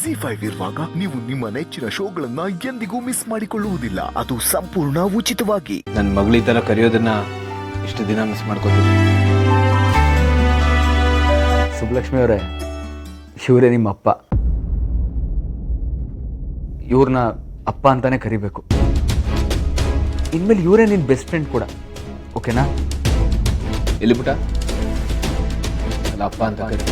ZEE5 ಇರುವಾಗ ನೀವು ನಿಮ್ಮ ನೆಚ್ಚಿನ ಶೋಗಳನ್ನ ಎಂದಿಗೂ ಮಿಸ್ ಮಾಡಿಕೊಳ್ಳುವುದಿಲ್ಲ. ಅದು ಸಂಪೂರ್ಣ ಉಚಿತವಾಗಿ. ನನ್ನ ಮಗಳ ತರ ಕರೆಯೋದನ್ನ ಇಷ್ಟು ದಿನ ಮಿಸ್ ಮಾಡ್ಕೋತೀನಿ. ಸುಬ್ಬಲಕ್ಷ್ಮಿ ಅವರೇ, ಇವರೇ ನಿಮ್ಮ ಅಪ್ಪ. ಇವ್ರನ್ನ ಅಪ್ಪ ಅಂತಾನೆ ಕರಿಬೇಕು. ಇನ್ಮೇಲೆ ಇವರೇ ನಿನ್ನ ಬೆಸ್ಟ್ ಫ್ರೆಂಡ್ ಕೂಡ, ಓಕೆನಾ? ಎಲ್ಲಿ ಪುಟ ಅಲ್ಲ ಅಪ್ಪ ಅಂತ ಕರಿ.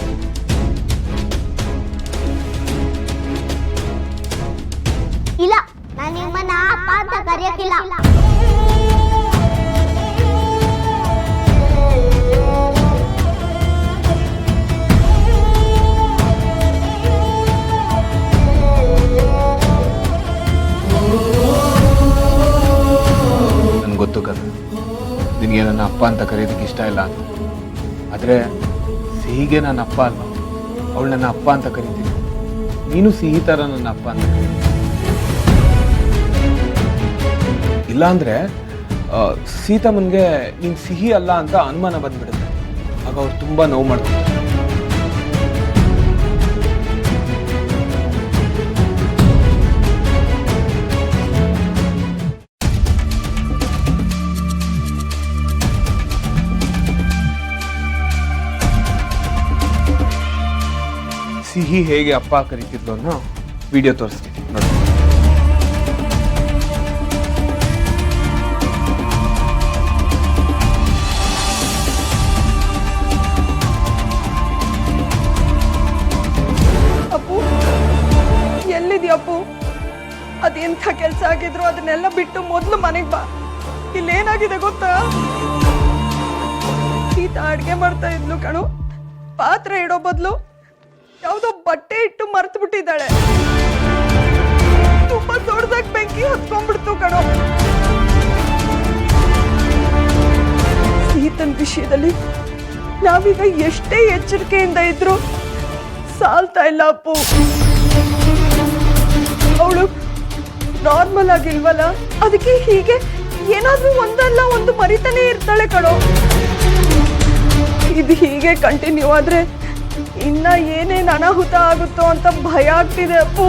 ಇಲ್ಲ, ನಾನು ನಿಮ್ಮನ್ನ ಅಪ್ಪ ಅಂತ ಕರೆಯಕ್ಕಿಲ್ಲ. ನನ್ಗೆ ಗೊತ್ತು ಕದ, ನಿನಗೆ ನನ್ನ ಅಪ್ಪ ಅಂತ ಕರೆಯೋದಕ್ಕೆ ಇಷ್ಟ ಇಲ್ಲ ಅಂತ. ಆದರೆ ಸಿಹಿಗೆ ನನ್ನ ಅಪ್ಪ ಅಲ್ವಾ, ಅವಳು ನನ್ನ ಅಪ್ಪ ಅಂತ ಕರಿತೀನಿ. ನೀನು ಸಿಹಿ ಥರ ನನ್ನ ಅಪ್ಪ ಅಂತ ಕರಿ. ಇಲ್ಲಾಂದ್ರೆ ಸೀತಮ್ಮನಿಗೆ ನೀನು ಸಿಹಿ ಅಲ್ಲ ಅಂತ ಅನುಮಾನ ಬಂದ್ಬಿಡುತ್ತೆ. ಆಗ ಅವ್ರು ತುಂಬ ನೋವು ಮಾಡ್ತಾರೆ. ಸಿಹಿ ಹೇಗೆ ಅಪ್ಪ ಕರೀತಿದ್ಲು ಅನ್ನೋ ವಿಡಿಯೋ ತೋರಿಸ್ತೀನಿ ನೋಡಿ. ಅಪ್ಪು, ಎಲ್ಲಿದ್ಯಪ್ಪು? ಅದೆಂಥ ಕೆಲಸ ಆಗಿದ್ರು ಅದನ್ನೆಲ್ಲ ಬಿಟ್ಟು ಮೊದಲು ಮನೆಗೆ ಬಾ. ಇಲ್ಲೇನಾಗಿದೆ ಗೊತ್ತಾ? ಸೀತಾ ಅಡ್ಗೆ ಮಾಡ್ತಾ ಇದ್ಲು ಕಣು. ಪಾತ್ರೆ ಇಡೋ ಬದಲು ಯಾವುದೋ ಬಟ್ಟೆ ಇಟ್ಟು ಮರ್ತು ಬಿಟ್ಟಿದ್ದಾಳೆ. ತುಂಬಾ ದೊಡ್ಡದಾಗಿ ಬೆಂಕಿ ಹೊತ್ಕೊಂಡ್ಬಿಡ್ತು ಕಣೋ. ಸೀತನ್ ವಿಷಯದಲ್ಲಿ ನಾವೀಗ ಎಷ್ಟೇ ಎಚ್ಚರಿಕೆಯಿಂದ ಇದ್ರು ಸಾಲ್ತಾ ಇಲ್ಲ ಅಪ್ಪು. ಅವಳು ನಾರ್ಮಲ್ ಆಗಿಲ್ವಲ್ಲ, ಅದಕ್ಕೆ ಹೀಗೆ ಏನಾದ್ರೂ ಒಂದಲ್ಲ ಒಂದು ಮರಿತಾನೆ ಇರ್ತಾಳೆ ಕಣೋ. ಇದು ಹೀಗೆ ಕಂಟಿನ್ಯೂ ಆದ್ರೆ ಇನ್ನ ಏನೇನು ಅನಾಹುತ ಆಗುತ್ತೋ ಅಂತ ಭಯ ಆಗ್ತಿದೆ ಅಪ್ಪು.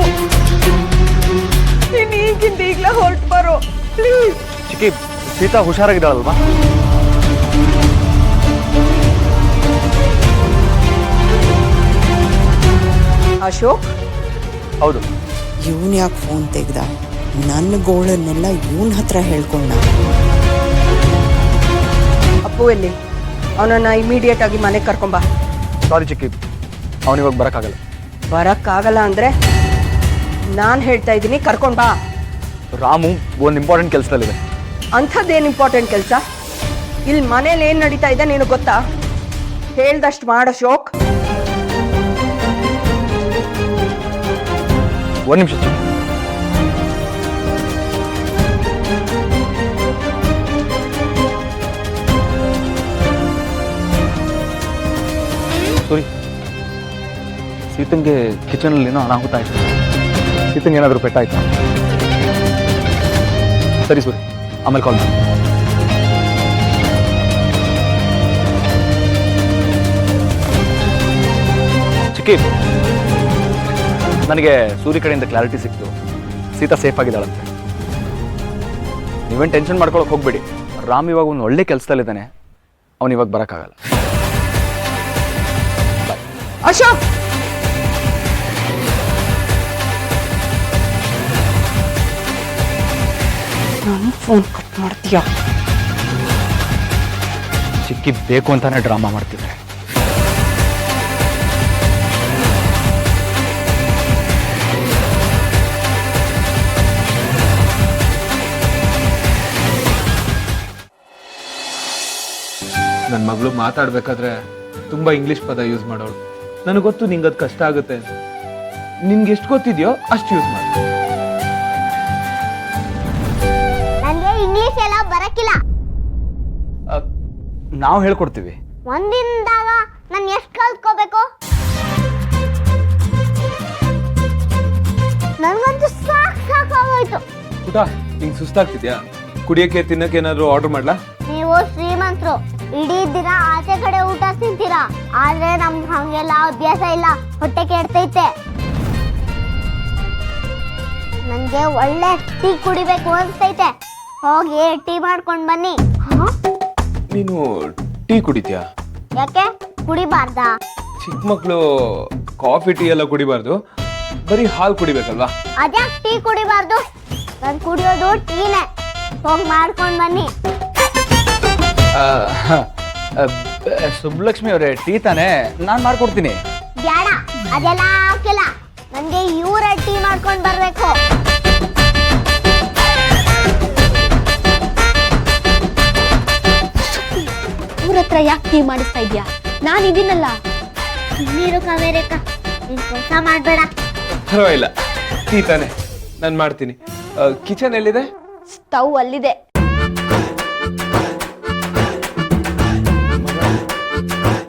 ನೀನ್ ಈಗಿಂದ ಈಗ್ಲೇ ಹೊರಟು ಬರೋ ಪ್ಲೀಸ್. ಚಿಕ್ಕಿ, ಸೀತಾ ಹುಷಾರಾಗಿದ್ದಾಳಲ್ವಾ? ಅಶೋಕ್, ಹೌದು. ಇವನ್ ಯಾಕೆ ಫೋನ್ ತೆಗ್ದ? ನನ್ನ ಗೋಳನ್ನೆಲ್ಲ ಇವನ್ ಹತ್ರ ಹೇಳ್ಕೊಂಡ. ಅಪ್ಪು ಎಲ್ಲಿ? ಅವನನ್ನ ಇಮಿಡಿಯೇಟ್ ಆಗಿ ಮನೆಗೆ ಕರ್ಕೊಂಬ. ಸಾರಿ ಚಿಕ್ಕಿ, ಅವನಿವಾಗ ಬರೋಕ್ಕಾಗಲ್ಲ. ಬರಕ್ಕಾಗಲ್ಲ ಅಂದ್ರೆ ನಾನು ಹೇಳ್ತಾ ಇದ್ದೀನಿ, ಕರ್ಕೊಂಡ್ ಬಾ. ರಾಮು ಒಂದು ಇಂಪಾರ್ಟೆಂಟ್ ಕೆಲಸದಲ್ಲಿದೆ. ಅಂಥದ್ದೇನು ಇಂಪಾರ್ಟೆಂಟ್ ಕೆಲಸ? ಇಲ್ಲಿ ಮನೇಲಿ ಏನು ನಡೀತಾ ಇದೆ ನೀನು ಗೊತ್ತಾ? ಹೇಳ್ದಷ್ಟು ಮಾಡ ಅಶೋಕ್. ಒಂದು ನಿಮಿಷ ಚಿಕ್ಕಿ. ಸಾರಿ, ಸೀತಂಗೆ ಕಿಚನಲ್ಲಿ ಏನೋ ಅನಾಹುತ ಆಯ್ತು. ಸೀತಂಗೆ ಏನಾದರೂ ಪೆಟ್ಟಾಯ್ತಾ? ಸರಿ ಸರಿ, ಆಮೇಲೆ ಕಾಲ್ ಮಾಡಿ. ಚಿಕ್ಕಿ, ನನಗೆ ಸೂರ್ಯ ಕಡೆಯಿಂದ ಕ್ಲಾರಿಟಿ ಸಿಕ್ತು. ಸೀತಾ ಸೇಫ್ ಆಗಿದ್ದಾಳಂತೆ. ನೀವೇನು ಟೆನ್ಷನ್ ಮಾಡ್ಕೊಳಕ್ಕೆ ಹೋಗ್ಬೇಡಿ. ರಾಮ್ ಇವಾಗ ಒಂದು ಒಳ್ಳೆ ಕೆಲಸದಲ್ಲಿದ್ದಾನೆ. ಅವನು ಇವಾಗ ಬರೋಕ್ಕಾಗಲ್ಲ. ಅಶೋಕ್, ನಾನು ಫೋನ್ ಕಟ್ ಮಾಡ್ತೀಯ? ಚಿಕ್ಕಿ ಬೇಕು ಅಂತಾನೆ ಡ್ರಾಮಾ ಮಾಡ್ತಿದ್ದಾರೆ. ನನ್ನ ಮಗಳು ಮಾತಾಡ್ಬೇಕಾದ್ರೆ ತುಂಬಾ ಇಂಗ್ಲಿಷ್ ಪದ ಯೂಸ್ ಮಾಡೋಳು. ನನಗೆ ಗೊತ್ತು ನಿಂಗೆ ಅದು ಕಷ್ಟ ಆಗುತ್ತೆ. ನಿನ್ಗೆ ಎಷ್ಟು ಗೊತ್ತಿದೆಯೋ ಅಷ್ಟು ಯೂಸ್ ಮಾಡಿ. ನನಗೆ ಇಂಗ್ಲಿಷ್ ಎಲ್ಲ ಬರಕ್ಕಿಲ್ಲ. ನಾವು ಹೇಳ್ಕೊಡ್ತೀವಿ. ಒಂದಿನದಾಗ ನಾನು ಎಷ್ಟು ಕಲ್ತ್ಕೋಬೇಕು? ನನಗಂತೂ ಸಾಕಾಗೋಯ್ತು. ಪುಟ, ನಿಂಗೆ ಸುಸ್ತಾಗ್ತಿದ್ಯಾ? ಕುಡಿಯಕ್ಕೆ ತಿನ್ನಕ್ಕೆ ಏನಾದ್ರು ಆರ್ಡರ್ ಮಾಡ್ಲಾ? ನೀವು ಶ್ರೀಮಂತರು, ಇಡೀ ದಿನ ಆಚೆ ಕಡೆ ಊಟ ತಿಂತೀರಾ. ಆದ್ರೆ ನಮ್ಗೆ ಹಂಗೆಲ್ಲ ಅಭ್ಯಾಸ ಇಲ್ಲ, ಹೊಟ್ಟೆ ಕೆಡ್ತೈತೆ. ನನಗೆ ಒಳ್ಳೆ ಟೀ ಕುಡಿಬೇಕು ಅನ್ಸ್ತೈತೆ. ಹೋಗಿ ಟೀ ಮಾಡ್ಕೊಂಡ್ ಬನ್ನಿ. ನೀನು ಟೀ ಕುಡಿತೀಯಾ? ಯಾಕೆ ಕುಡಿಬಾರ್ದಾ? ಚಿಕ್ಕ ಮಕ್ಕಳು ಕಾಫಿ ಟೀ ಎಲ್ಲ ಕುಡಿಬಾರ್ದು, ಬರೀ ಹಾಲು ಕುಡಿಬೇಕಲ್ವಾ? ಅದ್ಯಾಕೆ ಟೀ ಕುಡಿಬಾರ್ದು? ನಾನು ಕುಡಿಯೋದು ಟೀನೇ. ಹೋಗಿ ಮಾಡ್ಕೊಂಡ್ ಬನ್ನಿ. ಸುಬ್ಬಲಕ್ಷ್ಮಿ ಅವರೇ, ಟೀ ತಾನೇ, ನಾನು ಮಾಡ್ಕೊಡ್ತೀನಿ. ಬೇಡ, ಅದೆಲ್ಲ ಹಾಕಿಲ್ಲ. ನನಗೆ ಇವರ ಟೀ ಮಾಡ್ಕೊಂಡ್ ಬರ್ಬೇಕು. ಅವ್ರ ಹತ್ರ ಯಾಕೆ ಟೀ ಮಾಡಿಸ್ತಾ ಇದ್ಯಾ? ನಾನು ಇದೀನಲ್ಲ. ನೀರು ಕಾವೇರಕ್ಕ, ನೀನ್ ಕೆಲಸ ಮಾಡ್ಬೇಡ. ಪರವಾಗಿಲ್ಲ, ಟೀ ತಾನೆ, ನಾನು ಮಾಡ್ತೀನಿ. ಕಿಚನ್ ಎಲ್ಲಿದೆ? ಸ್ಟವ್ ಅಲ್ಲಿದೆ.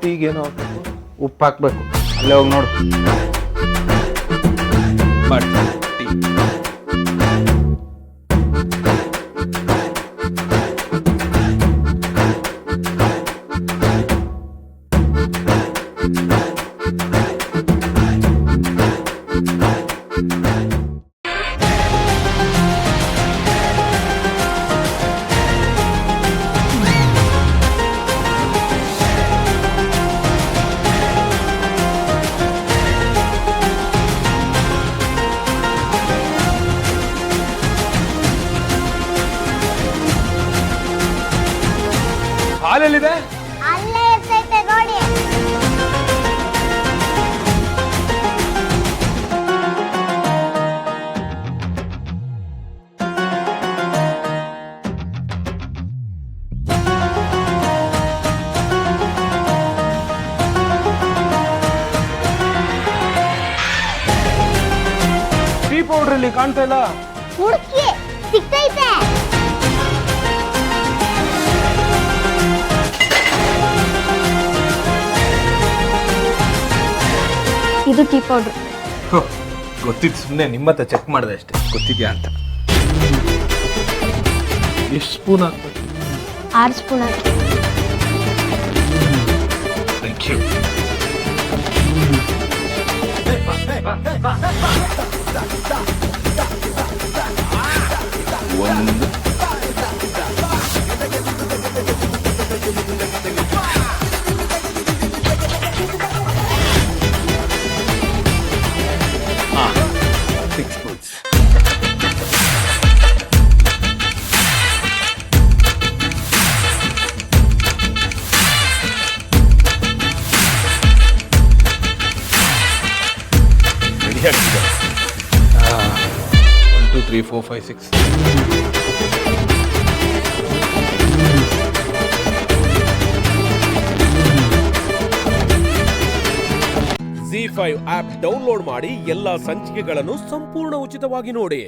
ಟೀಗೇನೋ ಹಾಕ್ಬೇಕು? ಉಪ್ಪು ಹಾಕ್ಬೇಕು, ಅಲ್ಲೇ ಹೋಗಿ ನೋಡು. ಮಾಡ್ತೀನಿ ಟೀ. ಹಾಲೆಲ್ಲಿದೆ? ಅಲ್ಲೇ ಇರ್ತೈತೆ ನೋಡಿ. ಟೀ ಪೌಡರ್ ಇಲ್ಲಿ ಕಾಣ್ತಾ ಇಲ್ಲ. ಹುಡುಕಿ ಸಿಗ್ತೈತೆ. ಇದು ಟೀ ಪೌಡ್ರ್. ಗೊತ್ತಿತ್ತು, ಸುಮ್ಮನೆ ನಿಮ್ಮ ಹತ್ರ ಚೆಕ್ ಮಾಡಿದೆ ಅಷ್ಟೇ, ಗೊತ್ತಿದ್ಯಾ ಅಂತ. ಎಷ್ಟು ಸ್ಪೂನ್ ಹಾಕ್ಬೇಕು? 6 ಸ್ಪೂನ್ ಹಾಕಿ. Thank you. ಒಂದು ರೆಡಿ ಆಗ್ತಿದೆ. 1 2 3 4 5 6. ZEE5 ಆಪ್ ಡೌನ್ಲೋಡ್ ಮಾಡಿ ಎಲ್ಲಾ ಸಂಚಿಕೆಗಳನ್ನು ಸಂಪೂರ್ಣ ಉಚಿತವಾಗಿ ನೋಡಿ.